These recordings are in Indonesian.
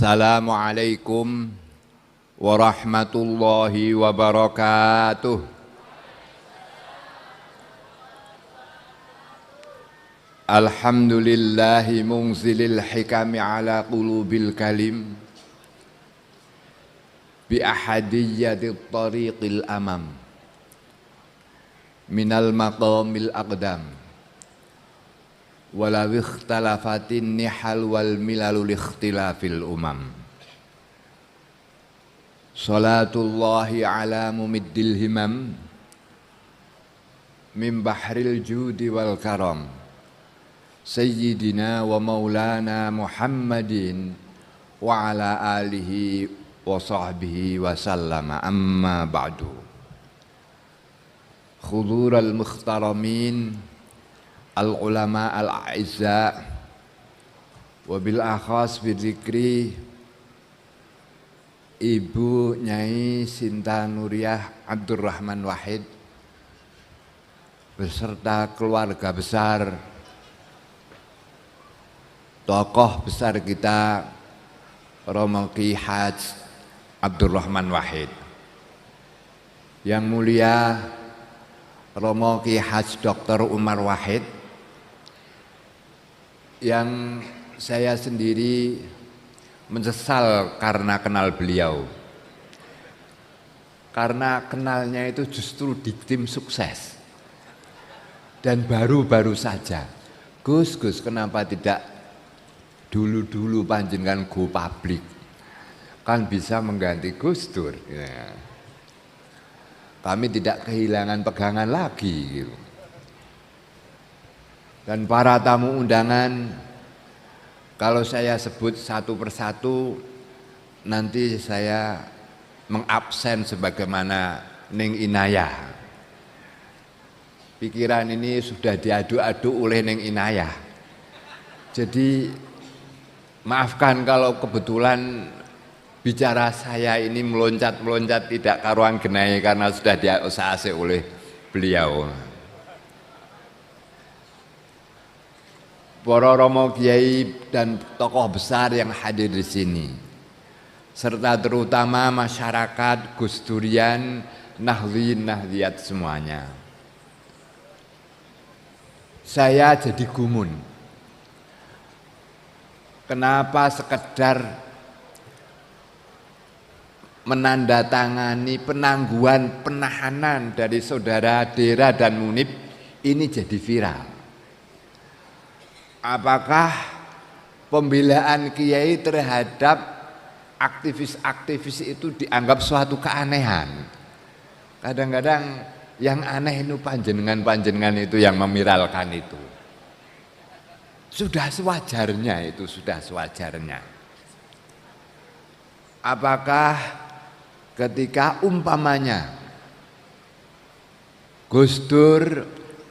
Assalamualaikum warahmatullahi wabarakatuh. Alhamdulillahi munzilil hikami ala qulubil kalim bi ahadiyyati tariqil amam minal maqamil aqdam walau ikhtalafatin nihal wal milalul ikhtilafil umam. Salatullahi ala mumiddil himam min bahril judi wal karam Sayyidina wa maulana Muhammadin wa ala alihi wa sahbihi wa sallama, amma ba'du. Khudural mukhtaramin al-ulama al-a'izza wa bil akhas bidzikri Ibu Nyai Sinta Nuriyah Abdurrahman Wahid beserta keluarga besar, tokoh besar kita Romo Ki Haj Abdurrahman Wahid. Yang mulia Romo Ki Haj Dr. Umar Wahid, yang saya sendiri menyesal karena kenal beliau. Karena kenalnya itu justru di tim sukses. Dan baru-baru saja. Gus, kenapa tidak dulu-dulu panjenengan go public? Kan bisa mengganti Gus Dur. Ya. Kami tidak kehilangan pegangan lagi gitu. Dan para tamu undangan, kalau saya sebut satu persatu nanti saya mengabsen sebagaimana Ning Inayah. Pikiran ini sudah diadu-adu oleh Ning Inayah. Jadi maafkan kalau kebetulan bicara saya ini meloncat-meloncat tidak karuan genai karena sudah diusahasi oleh beliau. Para romo kiai dan tokoh besar yang hadir di sini, serta terutama masyarakat Gus Durian, Nahdliyin Nahdliyat semuanya. Saya jadi gumun. Kenapa sekedar menandatangani penangguhan penahanan dari saudara Dera dan Munib ini jadi viral? Apakah pembelaan kiai terhadap aktivis-aktivis itu dianggap suatu keanehan? Kadang-kadang yang aneh itu panjenengan itu yang memiralkan itu. Sudah sewajarnya itu, sudah sewajarnya. Apakah ketika umpamanya Gus Dur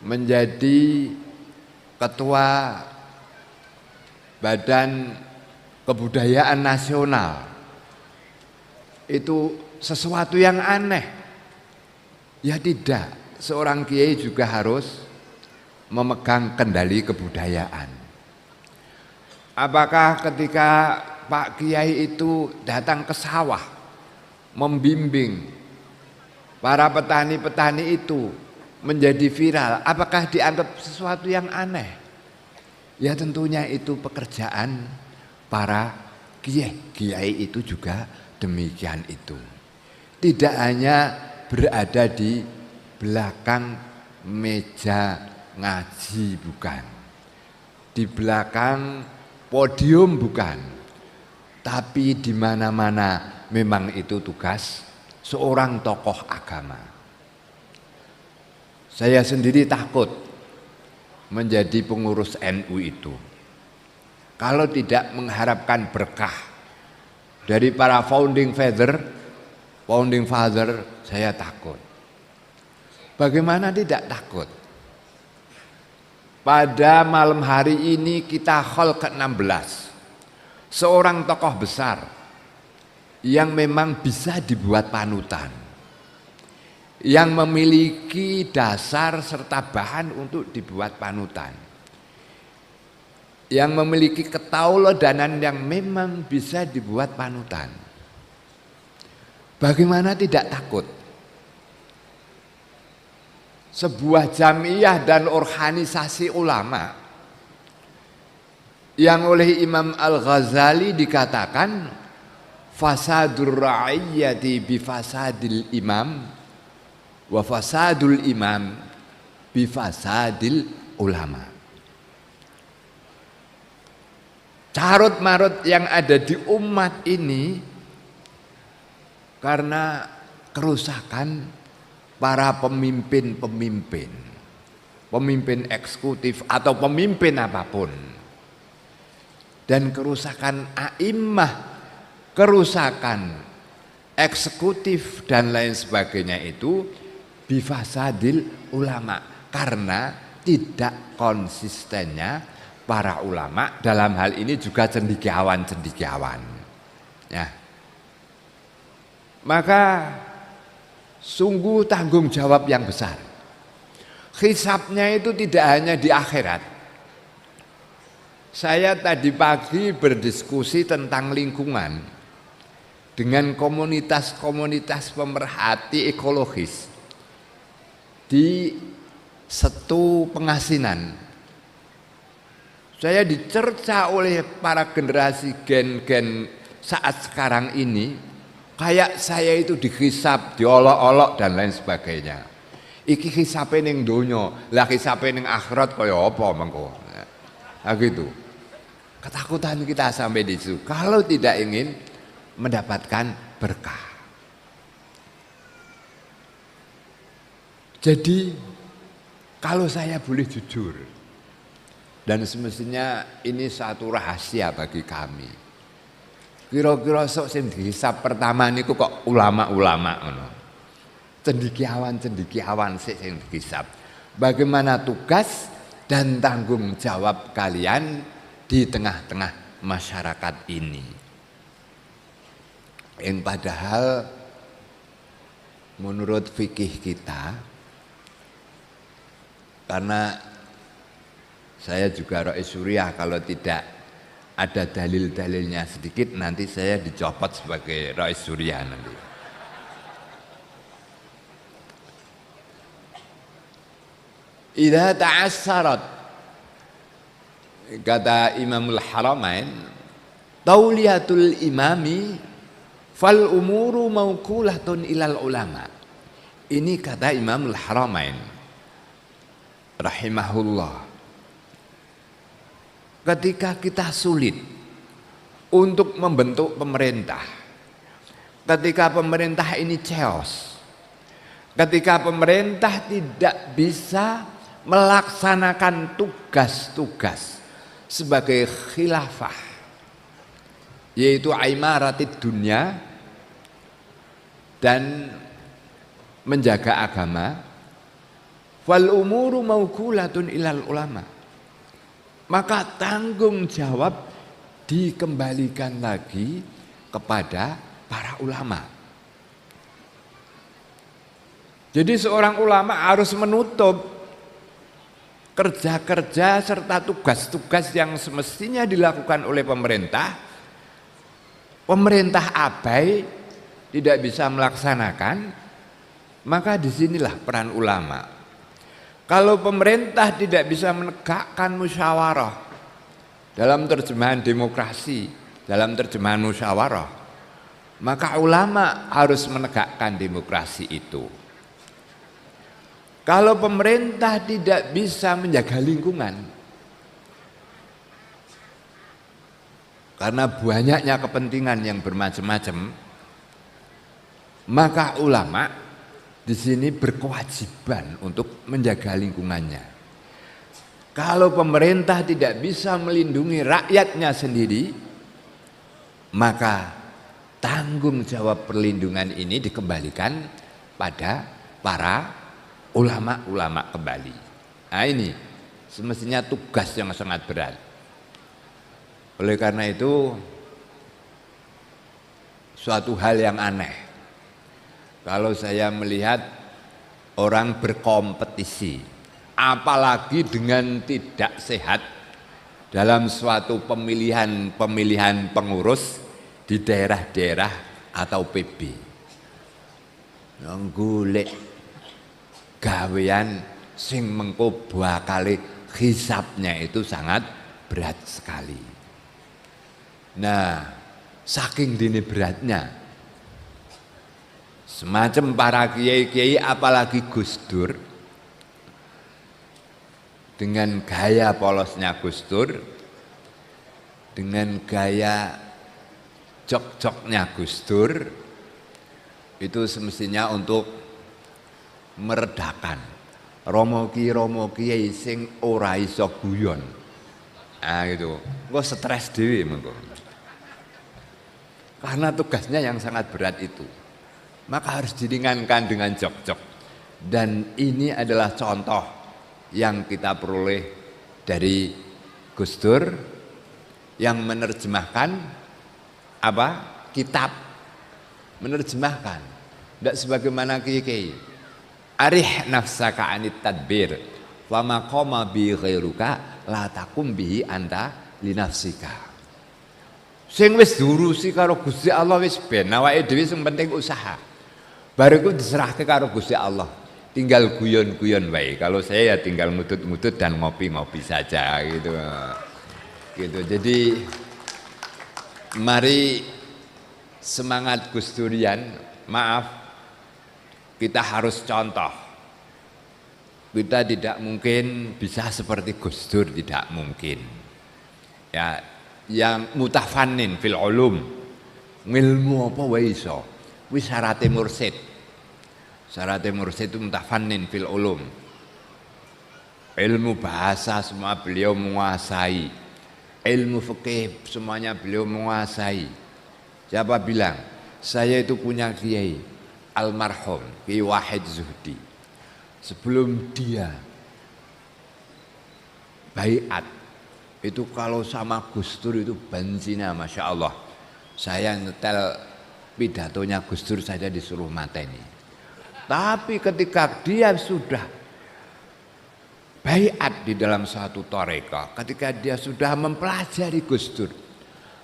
menjadi ketua Badan Kebudayaan Nasional itu sesuatu yang aneh? Ya tidak, seorang kiai juga harus memegang kendali kebudayaan. Apakah ketika Pak Kiai itu datang ke sawah membimbing para petani-petani itu menjadi viral, apakah dianggap sesuatu yang aneh? Ya tentunya itu pekerjaan para kiai itu juga demikian itu. Tidak hanya berada di belakang meja ngaji, bukan. Di belakang podium, bukan. Tapi di mana-mana memang itu tugas seorang tokoh agama. Saya sendiri takut menjadi pengurus NU itu kalau tidak mengharapkan berkah dari para founding father, saya takut. Bagaimana tidak takut? Pada malam hari ini kita haul ke-16, seorang tokoh besar yang memang bisa dibuat panutan, yang memiliki dasar serta bahan untuk dibuat panutan. yang memiliki ketauladanan yang memang bisa dibuat panutan. Bagaimana tidak takut? Sebuah jamiah dan organisasi ulama yang oleh Imam Al-Ghazali dikatakan fasadur ra'iyyati bifasadil imam wa fasadul imam bifasadil ulama. Carut marut yang ada di umat ini karena kerusakan para pemimpin eksekutif atau pemimpin apapun, dan kerusakan a'immah, kerusakan eksekutif dan lain sebagainya itu bifasadil ulama, karena tidak konsistennya para ulama dalam hal ini juga cendekiawan ya. Maka sungguh tanggung jawab yang besar. Hisabnya itu tidak hanya di akhirat. Saya tadi pagi berdiskusi tentang lingkungan dengan komunitas-komunitas pemerhati ekologis di Setu Pengasinan. Saya dicerca oleh para generasi gen-gen saat sekarang ini, kayak saya itu dihisap, diolok-olok dan lain sebagainya. Iki hisape ning donya, lah hisape ning akhirat kaya apa mengko. Nah gitu. Ketakutan kita sampai di situ kalau tidak ingin mendapatkan berkah. Jadi kalau saya boleh jujur, dan semestinya ini satu rahasia bagi kami, kira-kira sok sing dihisab pertama niku kok ulama-ulama ngono. Cendekiawan sing dihisab. Bagaimana tugas dan tanggung jawab kalian di tengah-tengah masyarakat ini. Yang padahal menurut fikih kita, karena saya juga Rois Suriah, kalau tidak ada dalil-dalilnya sedikit nanti saya dicopot sebagai Rois Suriah nanti. Idza ta'assarat, kata Imamul Haramain, tauliyatul imami fal umuru mauqulatun ilal ulama. Ini kata Imamul Haramain rahimahullah. Ketika kita sulit untuk membentuk pemerintah, ketika pemerintah ini chaos, ketika pemerintah tidak bisa melaksanakan tugas-tugas sebagai khilafah, yaitu aimaratid dunya dan menjaga agama, wal umuru mauqulatun ilal ulama, maka tanggung jawab dikembalikan lagi kepada para ulama. Jadi seorang ulama harus menutup kerja-kerja serta tugas-tugas yang semestinya dilakukan oleh pemerintah. Pemerintah abai, tidak bisa melaksanakan, maka disinilah peran ulama. Kalau pemerintah tidak bisa menegakkan musyawarah, dalam terjemahan demokrasi, dalam terjemahan musyawarah, maka ulama harus menegakkan demokrasi itu. Kalau pemerintah tidak bisa menjaga lingkungan, karena banyaknya kepentingan yang bermacam-macam, maka ulama di sini berkewajiban untuk menjaga lingkungannya. Kalau pemerintah tidak bisa melindungi rakyatnya sendiri, maka tanggung jawab perlindungan ini dikembalikan pada para ulama-ulama kembali. Nah ini semestinya tugas yang sangat berat. Oleh karena itu suatu hal yang aneh kalau saya melihat orang berkompetisi, apalagi dengan tidak sehat, dalam suatu pemilihan pengurus di daerah-daerah atau PB. Golek gawean sing mengko bakale hisabnya itu sangat berat sekali. Nah, saking dini beratnya, semacam para kiai-kiai apalagi Gus Dur, dengan gaya polosnya Gus Dur, dengan gaya jok-joknya Gus Dur, itu semestinya untuk meredakan romo kiai sing ora iso guyon. Nah gitu, kok stres dhewe mengko. Karena tugasnya yang sangat berat itu, maka harus diringankan dengan jok-jok. Dan ini adalah contoh yang kita peroleh dari Gus Dur yang menerjemahkan apa? Kitab, menerjemahkan. Tidak sebagaimana kiai. Arih nafsaka anit tadbir, wa maqama bi ghairuka la takum bihi anta li nafsika. Sing wis diurusi karo Gusti Allah wis ben, awake dhewe sing penting usaha. Bariku diserahke karo Gusti Allah. Tinggal guyon-guyon wae. Kalau saya ya tinggal ngutut-ngutut dan ngopi-ngopi saja gitu. Gitu. Jadi mari semangat Gus Durian, maaf kita harus contoh. Kita tidak mungkin bisa seperti Gus Dur, tidak mungkin. Ya, yang mutafannin fil ulum, ngilmu apa wae iso. Wis syarate mursid. Syarate mursid itu mutafannin fil ulum. Ilmu bahasa semua beliau menguasai. Ilmu fikih semuanya beliau menguasai. Siapa bilang? Saya itu punya kiai almarhum Kiai Wahid Zuhdi. Sebelum dia baiat itu kalau sama Gus Dur itu bensinnya Masya Allah. Saya nyetel pidatonya Gus Dur saja disuruh mateni. Tapi ketika dia sudah baiat di dalam suatu tarekah, ketika dia sudah mempelajari Gus Dur,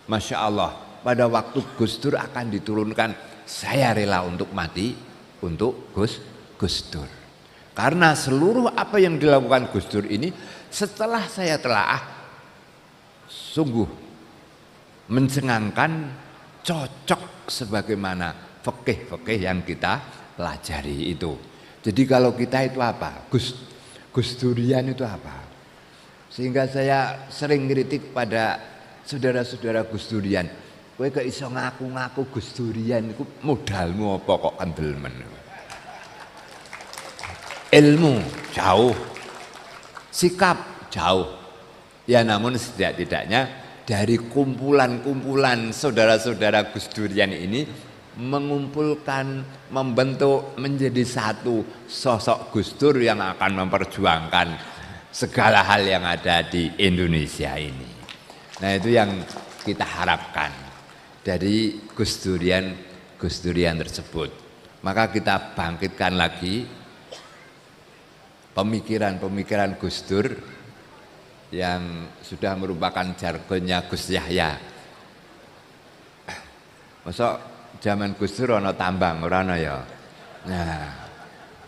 Masya Allah, pada waktu Gus Dur akan diturunkan, saya rela untuk mati untuk Gus Dur. Karena seluruh apa yang dilakukan Gus Dur ini setelah saya telaah sungguh mencengangkan, cocok sebagaimana fikih-fikih yang kita pelajari itu. Jadi kalau kita itu apa? Gus Durian itu apa? Sehingga saya sering kritik pada saudara-saudara Gus Durian. Kowe kok iso ngaku-ngaku Gus Durian iku modalmu apa kok kendelmen? Ilmu jauh, sikap jauh. Ya namun setidak-tidaknya dari kumpulan-kumpulan saudara-saudara Gus Durian ini mengumpulkan, membentuk menjadi satu sosok Gus Dur yang akan memperjuangkan segala hal yang ada di Indonesia ini. Nah itu yang kita harapkan dari Gus Durian tersebut. Maka kita bangkitkan lagi pemikiran-pemikiran Gus Dur yang sudah merupakan jargonnya Gus Yahya. Masa zaman Gus Dur ana tambang ora ana ya. Nah,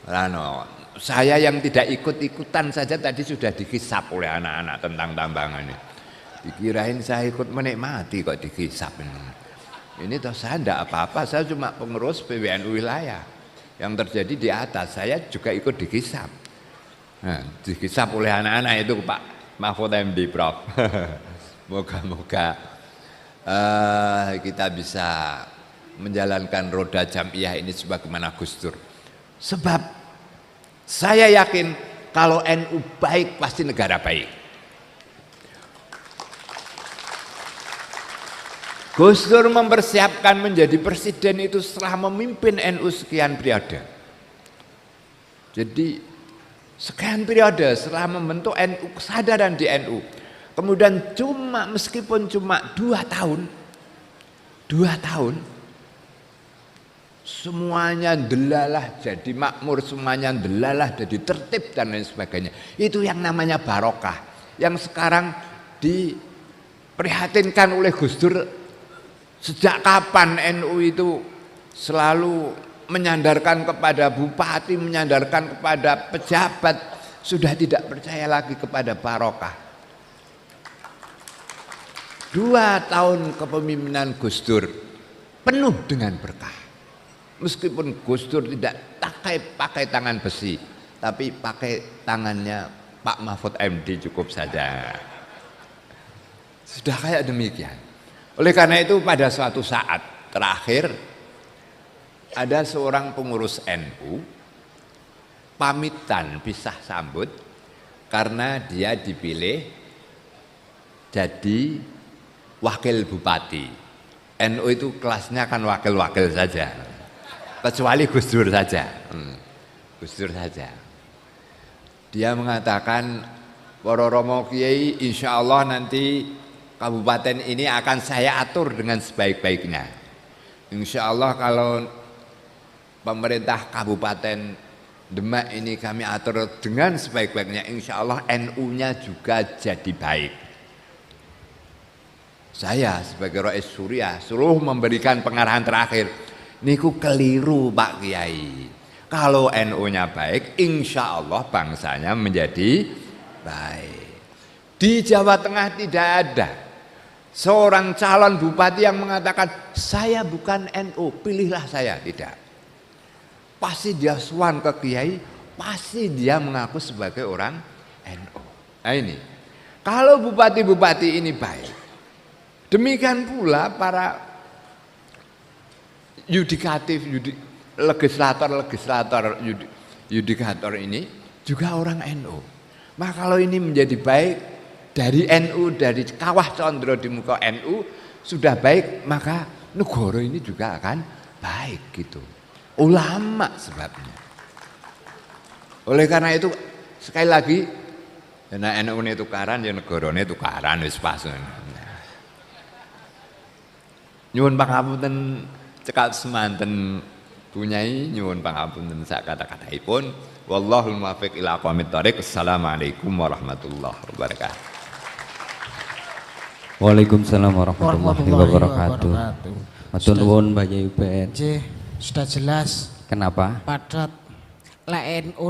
ora ana. Saya yang tidak ikut-ikutan saja tadi sudah dikisap oleh anak-anak tentang tambangan ini. Dikirain saya ikut menikmati kok dikisap ini. Ini toh saya enggak apa-apa, saya cuma pengurus PWNU wilayah. Yang terjadi di atas saya juga ikut dikisap. Nah, dikisap oleh anak-anak itu Pak Mahfud MD Prof. Moga-moga kita bisa menjalankan roda jamiah ini sebagaimana Gus Dur. Sebab saya yakin kalau NU baik pasti negara baik. Gus Dur mempersiapkan menjadi presiden itu setelah memimpin NU sekian periode. Jadi sekian periode setelah membentuk NU, kesadaran di NU. Kemudian meskipun cuma 2 tahun, semuanya delalah jadi makmur, semuanya delalah jadi tertib dan lain sebagainya. Itu yang namanya barokah. Yang sekarang diprihatinkan oleh Gus Dur. Sejak kapan NU itu selalu menyandarkan kepada bupati, menyandarkan kepada pejabat, sudah tidak percaya lagi kepada barokah. 2 tahun kepemimpinan Gus Dur penuh dengan berkah. Meskipun Gus Dur tidak pakai tangan besi, tapi pakai tangannya Pak Mahfud MD cukup saja. Sudah kayak demikian. Oleh karena itu pada suatu saat terakhir ada seorang pengurus NU pamitan pisah sambut karena dia dipilih jadi wakil bupati. NU itu kelasnya kan wakil-wakil saja, kecuali Gus Dur saja. Gus Dur saja. Dia mengatakan, para romo kiai, insya Allah nanti kabupaten ini akan saya atur dengan sebaik-baiknya. Insya Allah kalau pemerintah Kabupaten Demak ini kami atur dengan sebaik-baiknya, insya Allah NU-nya juga jadi baik. Saya sebagai Rais Surya suruh memberikan pengarahan terakhir, niku keliru Pak Kiai. Kalau NU-nya baik, insya Allah bangsanya menjadi baik. Di Jawa Tengah tidak ada seorang calon bupati yang mengatakan saya bukan NU, pilihlah saya. Tidak. Pasti dia suan ke kiai, pasti dia mengaku sebagai orang NU. Nah ini, kalau bupati-bupati ini baik, demikian pula para legislator yudikator ini juga orang NU. Maka kalau ini menjadi baik dari NU, dari kawah condro di muka NU sudah baik, maka negara ini juga akan baik gitu. Ulama sebabnya. Oleh karena itu sekali lagi, karena NU ini tukaran, ya negara ini tukaran, wis pas. Nyuwun pangapunten cekap semanten punyai, nyuwun pangapunten sak kata-kataipun. Wallahul muwaffiq ila aqwamit thoriq. Assalamualaikum warahmatullahi wabarakatuh. Waalaikumsalam warahmatullahi wabarakatuh. Matur nuwun Mbah Yai Ben. Sudah jelas. Kenapa? Padat. Lah NU